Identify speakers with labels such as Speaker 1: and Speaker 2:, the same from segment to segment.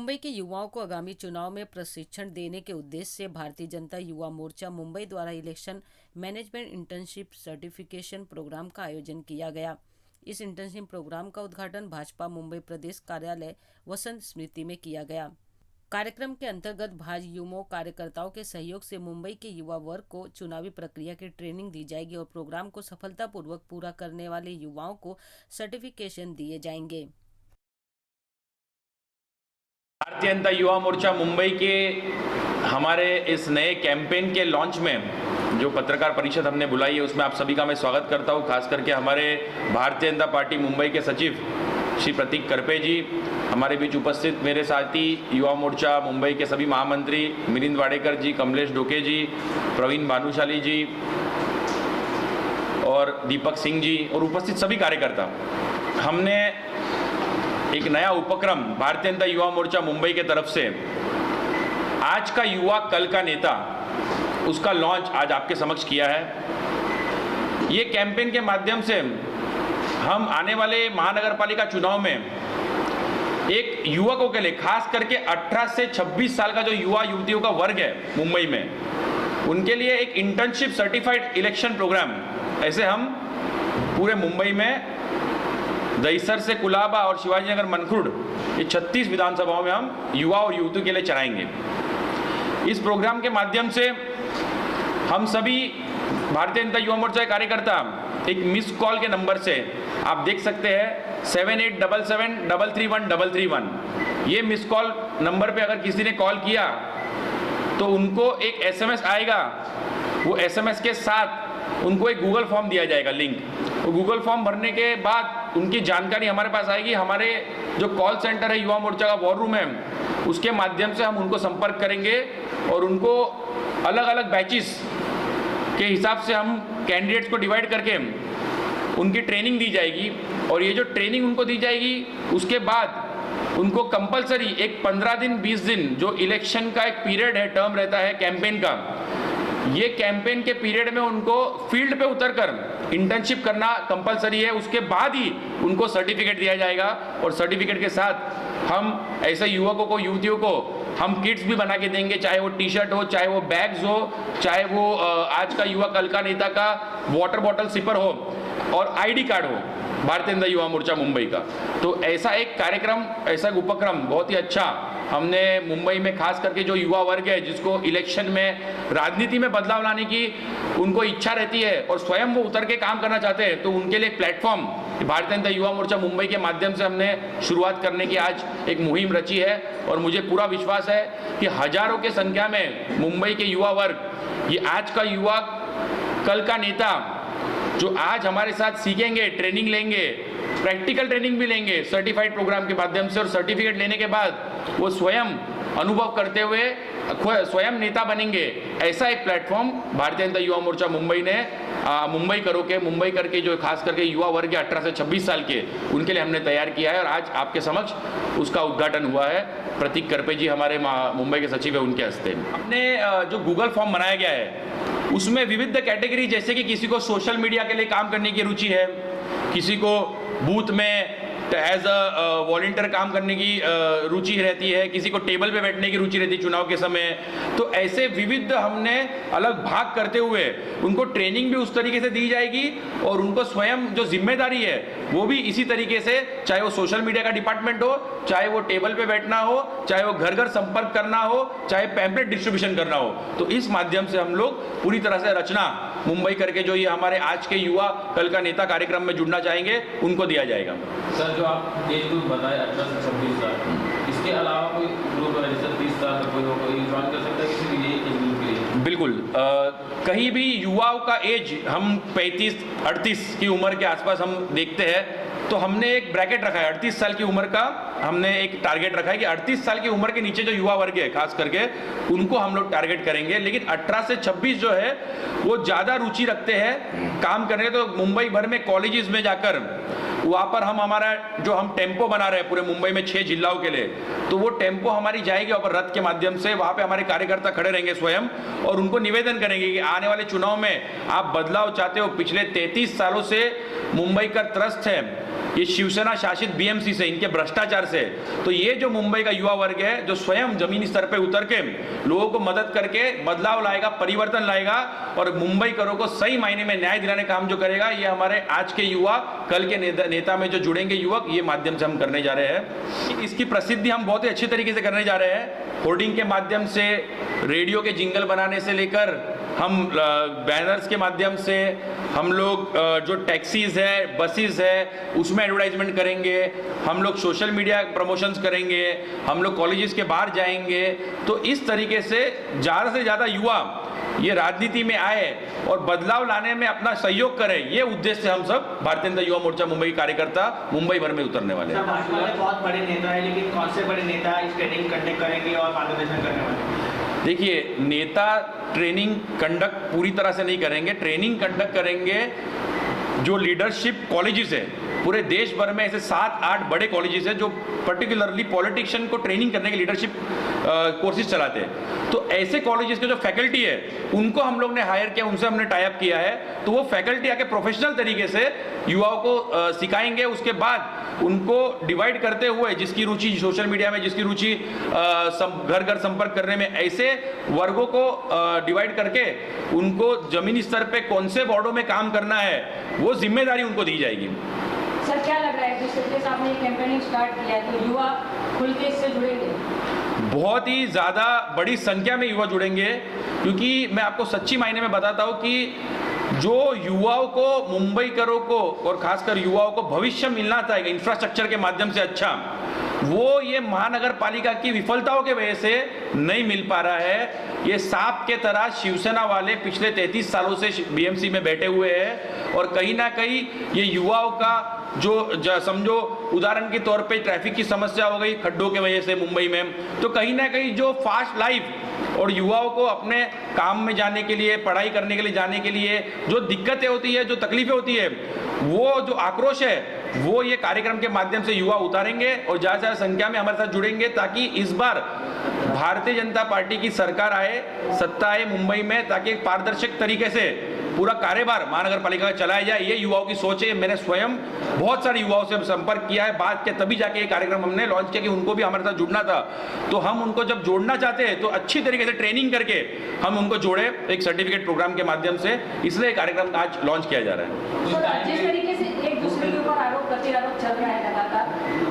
Speaker 1: मुंबई के युवाओं को आगामी चुनाव में प्रशिक्षण देने के उद्देश्य से भारतीय जनता युवा मोर्चा मुंबई द्वारा election management internship certification programme का आयोजन किया गया। इस इंटर्नशिप प्रोग्राम का उद्घाटन भाजपा मुंबई प्रदेश कार्यालय वसंत स्मृति में किया गया। कार्यक्रम के अंतर्गत भाजयुमो कार्यकर्ताओं के सहयोग से मुंबई के युवा वर्ग को चुनावी प्रक्रिया की ट्रेनिंग दी जाएगी और प्रोग्राम को सफलतापूर्वक पूरा करने वाले युवाओं को सर्टिफिकेशन दिए जाएंगे।
Speaker 2: भारतीय जनता युवा मोर्चा मुंबई के हमारे इस नए कैंपेन के लॉन्च में जो पत्रकार परिषद हमने बुलाई है उसमें आप सभी का मैं स्वागत करता हूं। खास करके हमारे भारतीय जनता पार्टी मुंबई के सचिव श्री प्रतीक करपे जी, हमारे बीच उपस्थित मेरे साथी युवा मोर्चा मुंबई के सभी महामंत्री मिलिंद वाडेकर जी, कमलेश डोके जी, प्रवीण भानुशाली जी और दीपक सिंह जी और उपस्थित सभी कार्यकर्ता, हमने एक नया उपक्रम भारतीय जनता युवा मोर्चा मुंबई के तरफ से आज का युवा कल का नेता, उसका लॉन्च आज आपके समक्ष किया है। ये कैंपेन के माध्यम से हम आने वाले महानगरपालिका चुनाव में एक युवकों के लिए, खास करके 18 से 26 साल का जो युवा युवतियों का वर्ग है मुंबई में, उनके लिए एक इंटर्नशिप सर्टिफाइड इलेक्शन प्रोग्राम ऐसे हम पूरे मुंबई में दहिसर से कुलाबा और शिवाजी नगर मनखुर्ड, ये 36 विधानसभाओं में हम युवा और युवतियों के लिए चलाएंगे। इस प्रोग्राम के माध्यम से हम सभी भारतीय जनता युवा मोर्चा के कार्यकर्ता एक मिस कॉल के नंबर से, आप देख सकते हैं 7877331331, ये मिस कॉल नंबर पे अगर किसी ने कॉल किया तो उनको एक SMS आएगा। वो SMS के साथ उनको एक गूगल फॉर्म दिया जाएगा, लिंक। वो गूगल फॉर्म भरने के बाद उनकी जानकारी हमारे पास आएगी। हमारे जो कॉल सेंटर है युवा मोर्चा का वॉर रूम है, उसके माध्यम से हम उनको संपर्क करेंगे और उनको अलग अलग बैचेस के हिसाब से हम कैंडिडेट्स को डिवाइड करके उनकी ट्रेनिंग दी जाएगी। और ये जो ट्रेनिंग उनको दी जाएगी उसके बाद उनको कंपलसरी एक 15 दिन 20 दिन जो इलेक्शन का एक पीरियड है, टर्म रहता है कैंपेन का, ये कैंपेन के पीरियड में उनको फील्ड पे उतरकर इंटर्नशिप करना कंपलसरी है। उसके बाद ही उनको सर्टिफिकेट दिया जाएगा और सर्टिफिकेट के साथ हम ऐसे युवकों को, युवतियों को हम किट्स भी बना के देंगे, चाहे वो टी-शर्ट हो, चाहे वो बैग्स हो, चाहे वो आज का युवा कल का नेता का वाटर बॉटल सिपर हो और ID कार्ड हो भारतीय जनता युवा मोर्चा मुंबई का। तो ऐसा एक कार्यक्रम, ऐसा उपक्रम बहुत ही अच्छा हमने मुंबई में, खास करके जो युवा वर्ग है जिसको इलेक्शन में, राजनीति में बदलाव लाने की उनको इच्छा रहती है और स्वयं वो उतर के काम करना चाहते हैं, तो उनके लिए एक प्लेटफॉर्म भारतीय जनता युवा मोर्चा मुंबई के माध्यम से हमने शुरुआत करने की आज एक मुहिम रची है। और मुझे पूरा विश्वास है कि हजारों की संख्या में मुंबई के युवा वर्ग, ये आज का युवा कल का नेता जो आज हमारे साथ सीखेंगे, ट्रेनिंग लेंगे, प्रैक्टिकल ट्रेनिंग भी लेंगे सर्टिफाइड प्रोग्राम के माध्यम से, और सर्टिफिकेट लेने के बाद वो स्वयं अनुभव करते हुए स्वयं नेता बनेंगे। ऐसा एक प्लेटफॉर्म भारतीय जनता युवा मोर्चा मुंबई ने मुंबई करके जो खास करके युवा वर्ग 18 से 26 साल के, उनके लिए हमने तैयार किया है और आज आपके समक्ष उसका उद्घाटन हुआ है। प्रतीक करपे जी हमारे मुंबई के सचिव है, उनके हस्ते हमने जो गूगल फॉर्म बनाया गया है उसमें विविध कैटेगरी, जैसे कि किसी को सोशल मीडिया के लिए काम करने की रुचि है, किसी को बूथ में एज अ वॉलंटियर काम करने की रुचि रहती है, किसी को टेबल पे बैठने की रुचि रहती है चुनाव के समय। तो ऐसे विविध हमने अलग भाग करते हुए उनको ट्रेनिंग भी उस तरीके से दी जाएगी और उनको स्वयं जो जिम्मेदारी है वो भी इसी तरीके से, चाहे वो सोशल मीडिया का डिपार्टमेंट हो, चाहे वो टेबल पे बैठना हो, चाहे वो घर घर संपर्क करना हो, चाहे पैम्पलेट डिस्ट्रीब्यूशन करना हो। तो इस माध्यम से हम लोग पूरी तरह से रचना मुंबई करके जो ये हमारे आज के युवा कल का नेता कार्यक्रम में जुड़ना चाहेंगे उनको दिया जाएगा।
Speaker 3: सर, जो आप एज ग्रुप बताए 18 से 26 साल, इसके अलावा कोई ग्रुप है जैसे 30 साल का कोई ज्वाइन कर सकता है किसी भी एज ग्रुप के लिए?
Speaker 2: बिल्कुल, कहीं भी युवाओं का एज हम 35-38 की उम्र के आसपास हम देखते हैं, तो हमने एक ब्रैकेट रखा है 38 साल की उम्र का। हमने एक टारगेट रखा है कि 38 साल की उम्र के नीचे जो युवा वर्ग है खास करके उनको हम लोग टारगेट करेंगे। लेकिन 18 से 26 जो है वो ज़्यादा रुचि रखते हैं काम करने, तो मुंबई भर में कॉलेजेस में जाकर वहाँ पर हमारा जो हम टेम्पो बना रहे हैं पूरे मुंबई में 6 जिलाओं के लिए, तो वो टेम्पो हमारी जाएगी और रथ के माध्यम से वहाँ पे हमारे कार्यकर्ता खड़े रहेंगे स्वयं और उनको निवेदन करेंगे कि आने वाले चुनाव में आप बदलाव चाहते हो। पिछले 33 सालों से मुंबई का त्रस्त है ये शिवसेना शासित बीएमसी से, इनके भ्रष्टाचार से। तो ये जो मुंबई का युवा वर्ग है जो स्वयं जमीनी स्तर पे उतर के लोगों को मदद करके बदलाव लाएगा, परिवर्तन लाएगा और मुंबई करों को सही मायने में न्याय दिलाने का काम जो करेगा, ये हमारे आज के युवा कल के नेता में जो जुड़ेंगे युवक, ये माध्यम से हम करने जा रहे हैं। इसकी प्रसिद्धि हम बहुत ही अच्छी तरीके से करने जा रहे हैं। होर्डिंग के माध्यम से, रेडियो के जिंगल बनाने से लेकर हम बैनर्स के माध्यम से, हम लोग जो टैक्सीज है, बसेस है, उसमें एडवर्टाइजमेंट करेंगे, हम लोग सोशल मीडिया प्रमोशंस करेंगे, हम लोग कॉलेजेस के बाहर जाएंगे। तो इस तरीके से ज़्यादा युवा ये राजनीति में आए और बदलाव लाने में अपना सहयोग करें, ये उद्देश्य से हम सब भारतीय जनता युवा मोर्चा मुंबई कार्यकर्ता मुंबई भर में उतरने वाले हैं।
Speaker 4: भाजपा में बहुत बड़े नेता है, लेकिन कौन से बड़े नेता इस ट्रेनिंग कंडक्ट करेंगे और मार्गदर्शन करने वाले?
Speaker 2: देखिए, नेता ट्रेनिंग कंडक्ट पूरी तरह से नहीं करेंगे, ट्रेनिंग कंडक्ट करेंगे जो लीडरशिप कॉलेजेस है पूरे देश भर में, ऐसे 7-8 बड़े कॉलेजेस हैं जो पर्टिकुलरली पॉलिटिशियन को ट्रेनिंग करने के लीडरशिप कोर्सेज चलाते हैं। तो ऐसे कॉलेजेस के जो फैकल्टी है उनको हम लोग ने हायर किया, उनसे हमने टाई अप किया है। तो वो फैकल्टी आके प्रोफेशनल तरीके से युवाओं को सिखाएंगे। उसके बाद उनको डिवाइड करते हुए, जिसकी रुचि सोशल मीडिया में, जिसकी रुचि घर घर संपर्क करने में, ऐसे वर्गों को डिवाइड करके उनको जमीनी स्तर पे कौन से वार्डों में काम करना है वो जिम्मेदारी उनको दी जाएगी।
Speaker 5: सर, क्या लग रहा है जिस तरीके से आपने कैंपेनिंग स्टार्ट किया है तो युवा खुल के इससे जुड़ेंगे?
Speaker 2: बहुत ही ज़्यादा बड़ी संख्या में युवा जुड़ेंगे, क्योंकि मैं आपको सच्ची मायने में बताता हूँ कि जो युवाओं को, मुंबई करों को और खासकर युवाओं को भविष्य मिलना था इंफ्रास्ट्रक्चर के माध्यम से अच्छा, वो ये महानगर पालिका की विफलताओं के वजह से नहीं मिल पा रहा है। ये सांप के तरह शिवसेना वाले पिछले 33 सालों से बीएमसी में बैठे हुए हैं और कहीं ना कहीं ये युवाओं का जो समझो उदाहरण के तौर पे ट्रैफिक की समस्या हो गई खड्डों के वजह से मुंबई में, तो कहीं ना कहीं जो फास्ट लाइफ और युवाओं को अपने काम में जाने के लिए, पढ़ाई करने के लिए जाने के लिए जो दिक्कतें होती है, जो तकलीफें होती है, वो जो आक्रोश है वो ये कार्यक्रम के माध्यम से युवा उतारेंगे और ज़्यादा संख्या में हमारे साथ जुड़ेंगे, ताकि इस बार भारतीय जनता पार्टी की सरकार आए, सत्ता आए मुंबई में, ताकि एक पारदर्शक तरीके से पूरा कार्यभार महानगर पालिका का चलाया जाए। ये युवाओं की सोच है। मैंने स्वयं बहुत सारे युवाओं से संपर्क किया है, बात किया, तभी जाके ये कार्यक्रम हमने लॉन्च किया कि उनको भी हमारे साथ जुड़ना था। तो हम उनको जब जोड़ना चाहते हैं तो अच्छी तरीके से ट्रेनिंग करके हम उनको जोड़े एक सर्टिफिकेट प्रोग्राम के माध्यम से, इसलिए कार्यक्रम आज लॉन्च किया जा रहा है।
Speaker 5: जिस तरीके से एक दूसरे के ऊपर आरोप प्रत्यारोप चल रहा है लगातार,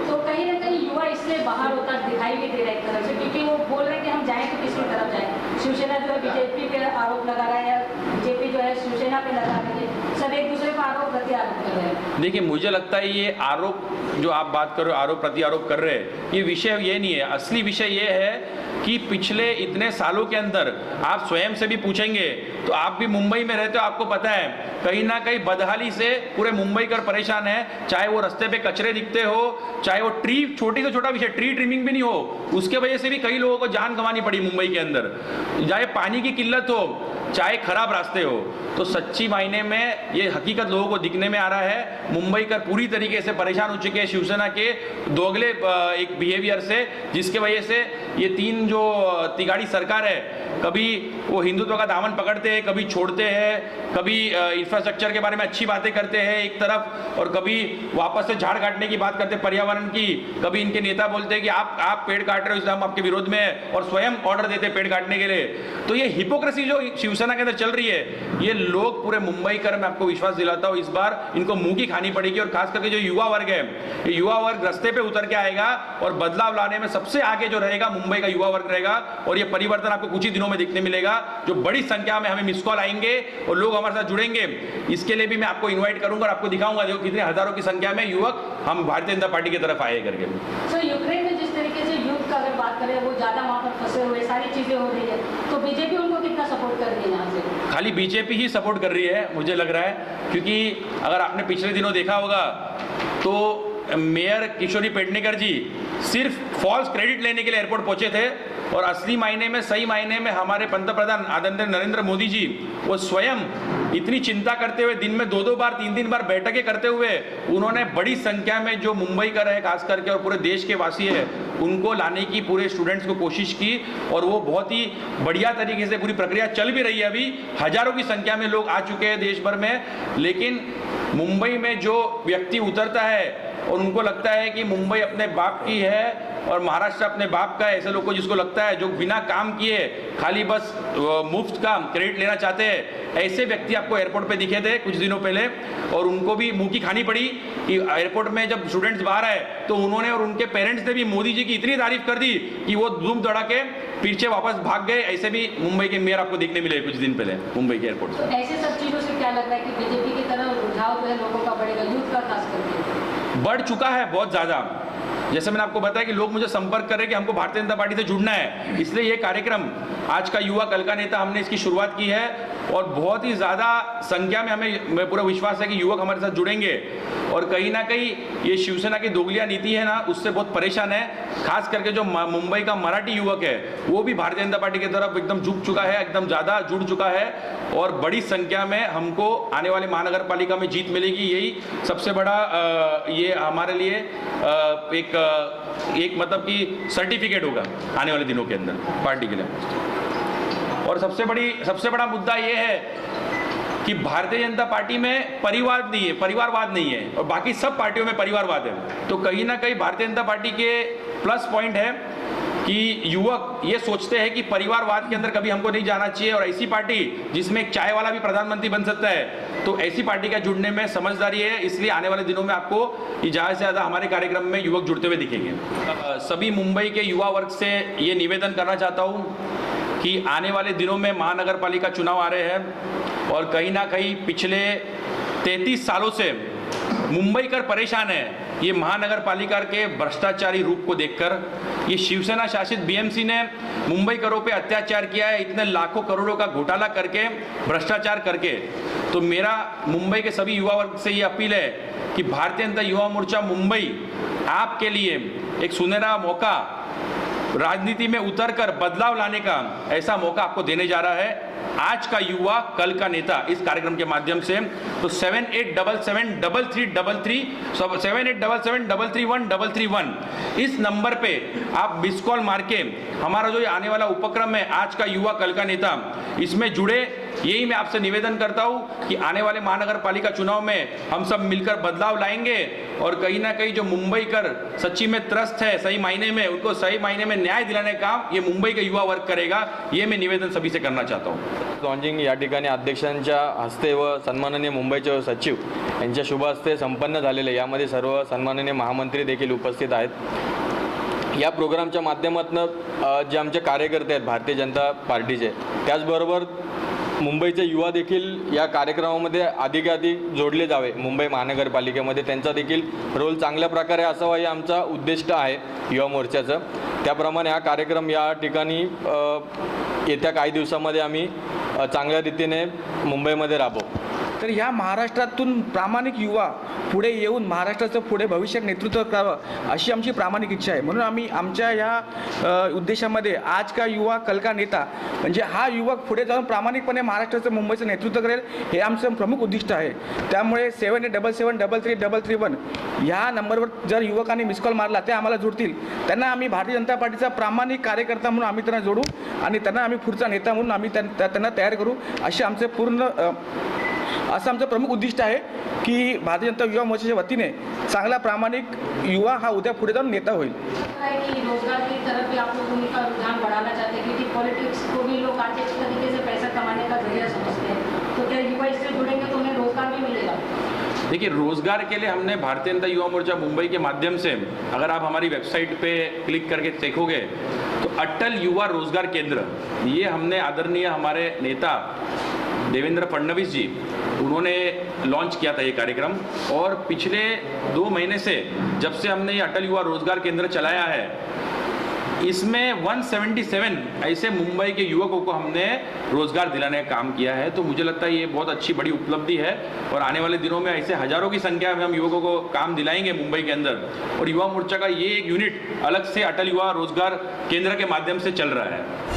Speaker 5: तो कहीं ना कहीं युवा इससे बाहर होता दिखाई भी दे रहा है एक तरफ से, क्योंकि वो बोल रहे हैं कि हम जाएं तो किसकी तरफ जाएं। शिवसेना जो है बीजेपी पे आरोप लगा रहा है, बीजेपी जो है शिवसेना पे लगा रही है, सब एक दूसरे पर आरोप प्रत्यारोप कर रहे हैं।
Speaker 2: देखिए, मुझे लगता है ये आरोप जो आप बात कर रहे हो, आरोप प्रत्यारोप कर रहे हैं, ये विषय ये नहीं है। असली विषय ये है कि पिछले इतने सालों के अंदर आप स्वयं से भी पूछेंगे तो आप भी मुंबई में रहते हो, आपको पता है कहीं ना कहीं बदहाली से पूरे मुंबई कर परेशान है। चाहे वो रास्ते पे कचरे दिखते हो, चाहे वो ट्री, छोटी से छोटा विषय ट्री ट्रिमिंग भी नहीं हो, उसके वजह से भी कई लोगों को जान गंवानी पड़ी मुंबई के अंदर। चाहे पानी की किल्लत हो, चाहे खराब रास्ते हो, तो सच्ची मायने में ये हकीकत लोगों को दिखने में आ रहा है। मुंबई कर पूरी तरीके से परेशान हो चुके हैं शिवसेना के दोगले एक बिहेवियर से, जिसके वजह से ये तीन जो तिगाड़ी सरकार है, कभी वो हिंदुत्व का दामन पकड़ते हैं, कभी छोड़ते हैं, कभी इंफ्रास्ट्रक्चर के बारे में अच्छी बातें करते हैं एक तरफ, और कभी वापस से झाड़ काटने की बात करते हैं पर्यावरण की। कभी इनके नेता बोलते हैं कि आप पेड़ काट रहे हो इसलिए हम आपके विरोध में हैं, और स्वयं ऑर्डर देते हैं पेड़ काटने के लिए। तो ये हिपोक्रेसी जो शिवसेना के अंदर चल रही है, ये लोग पूरे मुंबई कर, मैं आपको विश्वास दिलाता हूँ, इस बार इनको मुंह की खानी पड़ेगी। और खास करके जो युवा वर्ग है, ये युवा वर्ग रास्ते पे उतर के आएगा और बदलाव लाने में सबसे आगे जो रहेगा मुंबई का युवा वर्ग रहेगा। और ये परिवर्तन आपको कुछ ही दिनों में दिखने मिलेगा, जो बड़ी संख्या में हमें मिस कॉल आएंगे और लोग हमारे साथ जुड़ेंगे। इसके लिए भी मैं आपको इन्वाइट करूंगा और आपको दिखाऊंगा, देखो कितने हजारों की संख्या में युवक हम भारतीय जनता पार्टी की तरफ आए करके।
Speaker 5: सर, यूक्रेन में जिस तरीके से युद्ध का अगर बात करें, वो ज्यादा वहाँ पर फंसे हुए, सारी चीजें हो रही है, तो बीजेपी उनको कितना सपोर्ट कर रही है यहाँ से? खाली
Speaker 2: बीजेपी ही सपोर्ट कर रही है मुझे लग रहा है, क्योंकि अगर आपने पिछले दिनों देखा होगा तो मेयर किशोरी पेडनेकर जी सिर्फ फॉल्स क्रेडिट लेने के लिए एयरपोर्ट पहुंचे थे, और असली मायने में, सही मायने में हमारे पंतप्रधान आदरणीय नरेंद्र मोदी जी, वो स्वयं इतनी चिंता करते हुए, दिन में 2-2 बार 3-3 बार बैठकें करते हुए, उन्होंने बड़ी संख्या में जो मुंबई का है खास करके और पूरे देश के वासी है, उनको लाने की पूरे स्टूडेंट्स को कोशिश की। और वो बहुत ही बढ़िया तरीके से पूरी प्रक्रिया चल भी रही है। अभी हजारों की संख्या में लोग आ चुके हैं देश भर में। लेकिन मुंबई में जो व्यक्ति उतरता है और उनको लगता है कि मुंबई अपने बाप की है और महाराष्ट्र अपने बाप का है। ऐसे लोग को जिसको लगता है, जो बिना काम किए खाली बस मुफ्त का क्रेडिट लेना चाहते हैं, ऐसे व्यक्ति आपको एयरपोर्ट पे दिखे थे कुछ दिनों पहले, और उनको भी मुंह की खानी पड़ी कि एयरपोर्ट में जब स्टूडेंट्स बाहर आए तो उन्होंने और उनके पेरेंट्स ने भी मोदी जी की इतनी तारीफ कर दी कि वो धूम धड़ा के पीछे वापस भाग गए। ऐसे भी मुंबई के मेयर आपको देखने मिले कुछ दिन पहले मुंबई के एयरपोर्ट
Speaker 5: तो ऐसे सब चीज़ों से क्या लग रहा है कि बीजेपी की तरफ रुझाव जो है लोगों का बढ़ेगा, यूथ का खास करके
Speaker 2: बढ़ चुका है बहुत ज़्यादा। जैसे मैंने आपको बताया कि लोग मुझे संपर्क कर रहे हैं कि हमको भारतीय जनता पार्टी से जुड़ना है, इसलिए ये कार्यक्रम आज का युवा कल का नेता हमने इसकी शुरुआत की है और बहुत ही ज़्यादा संख्या में हमें पूरा विश्वास है कि युवक हमारे साथ जुड़ेंगे। और कहीं ना कहीं ये शिवसेना की दोगलिया नीति है ना, उससे बहुत परेशान है। खास करके जो मुंबई का मराठी युवक है वो भी भारतीय जनता पार्टी की तरफ एकदम झुक चुका है, एकदम ज़्यादा जुड़ चुका है और बड़ी संख्या में हमको आने वाले महानगर पालिका में जीत मिलेगी। यही सबसे बड़ा ये हमारे लिए एक मतलब कि सर्टिफिकेट होगा आने वाले दिनों के अंदर पार्टी के लिए। और सबसे बड़ा मुद्दा ये है कि भारतीय जनता पार्टी में परिवारवाद नहीं है और बाकी सब पार्टियों में परिवारवाद है। तो कहीं ना कहीं भारतीय जनता पार्टी के प्लस पॉइंट है कि युवक ये सोचते हैं कि परिवारवाद के अंदर कभी हमको नहीं जाना चाहिए और ऐसी पार्टी जिसमें एक चाय वाला भी प्रधानमंत्री बन सकता है, तो ऐसी पार्टी का जुड़ने में समझदारी है। इसलिए आने वाले दिनों में आपको ज़्यादा से ज़्यादा हमारे कार्यक्रम में युवक जुड़ते हुए दिखेंगे। सभी मुंबई के युवा वर्ग से ये निवेदन करना चाहता हूँ कि आने वाले दिनों में महानगर पालिका चुनाव आ रहे हैं और कहीं ना कहीं पिछले 33 सालों से मुंबईकर परेशान है ये महानगर पालिका के भ्रष्टाचारी रूप को देखकर। ये शिवसेना शासित बीएमसी ने मुंबईकरों पे अत्याचार किया है, इतने लाखों करोड़ों का घोटाला करके, भ्रष्टाचार करके। तो मेरा मुंबई के सभी युवा वर्ग से ये अपील है कि भारतीय जनता युवा मोर्चा मुंबई आपके लिए एक सुनहरा मौका, राजनीति में उतरकर बदलाव लाने का ऐसा मौका आपको देने जा रहा है। आज का युवा कल का नेता इस कार्यक्रम के माध्यम से तो 787733313331 इस नंबर पे आप मिस कॉल मार के हमारा जो ये आने वाला उपक्रम है आज का युवा कल का नेता, इसमें जुड़े। यही मैं आपसे निवेदन करता हूं कि आने वाले महानगर पालिका चुनाव में हम सब मिलकर बदलाव लाएंगे और कहीं ना कहीं जो मुंबई कर सच्ची में त्रस्त है, सही मायने में उनको सही मायने में न्याय दिलाने का काम ये मुंबई का युवा वर्ग करेगा। ये मैं निवेदन सभी से करना चाहता हूँ।
Speaker 6: लॉन्चिंग या ठिकाणी अध्यक्षांच्या हस्ते व सन्माननीय मुंबईचे सचिव यांच्या शुभ हस्ते संपन्न झालेले, यामध्ये सर्व सन्माननीय महामंत्री देखील उपस्थित आहेत। या प्रोग्रामच्या माध्यमातून जे आमचे कार्यकर्ते आहेत भारतीय जनता पार्टीचे, त्याचबरोबर मुंबईचे युवा देखील या कार्यक्रमामध्ये अधिकाधिक जोडले जावे, मुंबई महानगरपालिकेमध्ये त्यांचा देखील रोल चांगल्या प्रकारे असावा, हे आमचा उद्दिष्ट आहे युवा मोर्चाचं। त्याप्रमाणे हा कार्यक्रम या ठिकाणी येत्या काही दिवसांमध्ये आम्ही चांगल्या रीतीने मुंबईमध्ये राबवू।
Speaker 7: तर ह्या महाराष्ट्रातून प्रामाणिक युवा पुढे येऊन महाराष्ट्राचं पुढे भविष्यात नेतृत्व करावं अशी आमची प्रामाणिक इच्छा आहे। म्हणून आम्ही आमच्या ह्या उद्देशामध्ये आज का युवा कल का नेता म्हणजे हा युवक पुढे जाऊन प्रामाणिकपणे महाराष्ट्राचं मुंबईचं नेतृत्व करेल हे आमचं प्रमुख उद्दिष्ट आहे। त्यामुळे 7877333331 ह्या नंबरवर जर युवकांनी मिस कॉल मारला ते आम्हाला जोडतील, त्यांना आम्ही भारतीय जनता पार्टीचा प्रामाणिक कार्यकर्ता म्हणून आम्ही त्यांना जोडू आणि त्यांना आम्ही पुढचा नेता म्हणून आम्ही त्यांना तयार करू असे आमचे असं आमचं प्रमुख उद्दिष्ट आहे की भारतीय जनता युवा मोर्चाच्या वतीने चांगला प्रामाणिक युवा हा उद्या पुढे जाऊन नेता होईल।
Speaker 5: कि रोजगार की तरफ भी आप लोग उनका रुझान बढ़ाना चाहते हैं क्योंकि पॉलिटिक्स को भी लोग आज इस तरीके से पैसा कमाने का जरिया समझते हैं, तो क्या युवा इससे जुड़ेंगे तो उन्हें रोजगार भी मिलेगा?
Speaker 2: देखिए, रोजगार के लिए हमने भारतीय जनता युवा मोर्चा मुंबई के माध्यम से, अगर आप हमारी वेबसाइट पे क्लिक करके देखोगे तो अटल युवा रोजगार केंद्र, ये हमने आदरणीय हमारे नेता देवेंद्र फडणवीस जी उन्होंने लॉन्च किया था ये कार्यक्रम। और पिछले 2 महीने से जब से हमने ये अटल युवा रोजगार केंद्र चलाया है, इसमें 177 ऐसे मुंबई के युवकों को हमने रोजगार दिलाने का काम किया है। तो मुझे लगता है ये बहुत अच्छी बड़ी उपलब्धि है और आने वाले दिनों में ऐसे हजारों की संख्या में हम युवकों को काम दिलाएंगे मुंबई के अंदर। और युवा मोर्चा का ये एक यूनिट अलग से अटल युवा रोजगार केंद्र के माध्यम से चल रहा है।